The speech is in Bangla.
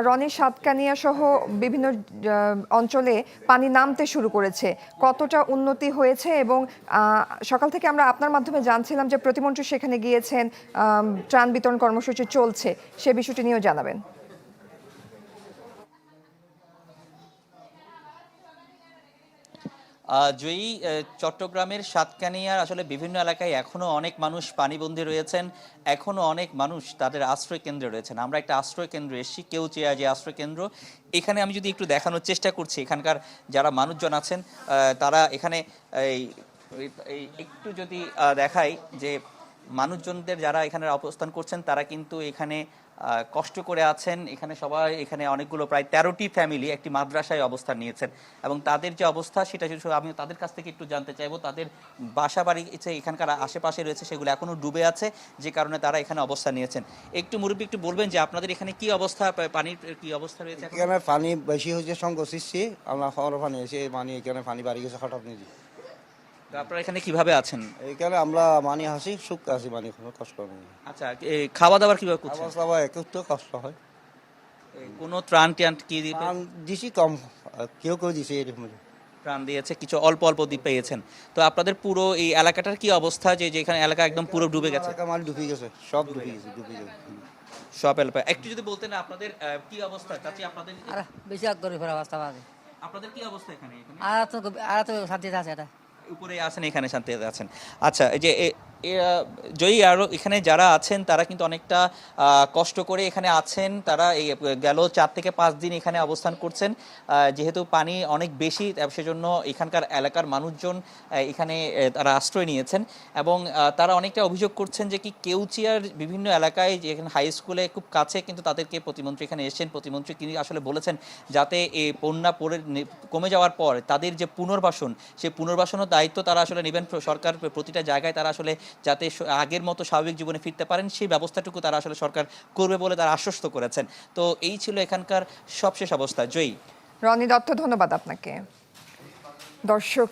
রনি, সাতকানিয়া সহ বিভিন্ন অঞ্চলে পানি নামতে শুরু করেছে, কতটা উন্নতি হয়েছে? এবং সকাল থেকে আমরা আপনার মাধ্যমে জানছিলাম যে প্রতিমন্ত্রী সেখানে গিয়েছেন, ত্রাণ বিতরণ কর্মসূচি চলছে, সে বিষয়টি নিয়েও জানাবেন। জয়ী, চট্টগ্রামের সাতকানিয়ার আসলে বিভিন্ন এলাকায় এখনো অনেক মানুষ পানিবন্দী রয়েছেন, এখনো অনেক মানুষ তাদের আশ্রয় কেন্দ্রে রয়েছেন। আমরা একটা আশ্রয় কেন্দ্রে এসেছি, কেউচিয়া যে আশ্রয় কেন্দ্র, এখানে আমি যদি একটু দেখানোর চেষ্টা করছি এখানকার যারা মানুষজন আছেন তারা এখানে এই একটু যদি দেখাই যে মানুষজনদের যারা এখানে অবস্থান করছেন তারা কিন্তু এখানে কষ্ট করে আছেন। এখানে সবাই, এখানে অনেকগুলো প্রায় 13টি ফ্যামিলি একটি মাদ্রাসায় অবস্থান নিয়েছেন এবং তাদের যে অবস্থা সেটা আমি তাদের কাছ থেকে একটু জানতে চাইবো। তাদের বাসা বাড়ি এখানকার আশেপাশে রয়েছে, সেগুলো এখনো ডুবে আছে, যে কারণে তারা এখানে অবস্থান নিয়েছেন। একটু মুরব্বী একটু বলবেন যে আপনাদের এখানে কি অবস্থা, পানির কি অবস্থা রয়েছে? এখানে পানি বেশি হয়েছে, সংকট সৃষ্টি। আমরা খাওয়ার পানি এসে মানে এখানে পানি বাড়ি গেছে হঠাৎ নিজে। আপনারা এখানে কিভাবে আছেন? এখানে আমরা মানে হাসি সুখ আছি, মানে কোনো কষ্ট নেই। আচ্ছা, খাওয়া দাওয়ার কিভাবে করছেন? খাওয়া একটু কষ্ট হয়। কোনো ত্রাণ ট্যান কি দিছি কম, কেউ কেউ দিছে এরকম। প্রাণ দিয়েছে, কিছু অল্প অল্প দ্বীপ পেয়েছেন। তো আপনাদের পুরো এই এলাকাটার কি অবস্থা, যে যেখানে এলাকা একদম পুরো ডুবে গেছে? মানে ডুবে গেছে, সব ডুবে গেছে, ডুবে গেছে সব এলাকা। একটু যদি বলতেন আপনাদের কি অবস্থা, চাচি আপনাদের বেশি করে ফেরা অবস্থা বাজে। আপনাদের কি অবস্থা এখানে? আর তো শান্তিতে আছে, এটা উপরে আছেন, এখানে শান্তিতে আছেন। আচ্ছা, এই যে জয়ী, আরও এখানে যারা আছেন তারা কিন্তু অনেকটা কষ্ট করে এখানে আছেন। তারা এই গেল 4 থেকে 5 দিন এখানে অবস্থান করছেন। যেহেতু পানি অনেক বেশি, সেজন্য এখানকার এলাকার মানুষজন এখানে তারা আশ্রয় নিয়েছেন এবং তারা অনেকটা অভিযোগ করছেন যে কি কেউচিয়ার বিভিন্ন এলাকায়, যে এখানে হাই স্কুলে খুব কাছে, কিন্তু তাদেরকে প্রতিমন্ত্রী এখানে এসেছেন। প্রতিমন্ত্রী তিনি আসলে বলেছেন যাতে এই বন্যা কমে যাওয়ার পর তাদের যে পুনর্বাসন, সেই পুনর্বাসনের দায়িত্ব তারা আসলে নেবেন। সরকার প্রতিটা জায়গায় তারা আসলে যাতে আগের মতো স্বাভাবিক জীবনে ফিরতে পারেন সেই ব্যবস্থাটুকু তারা আসলে সরকার করবে বলে তারা আশ্বস্ত করেছেন। তো এই ছিল এখানকার সবশেষ অবস্থা। জয়ী। রনি দত্ত, ধন্যবাদ আপনাকে। দর্শক।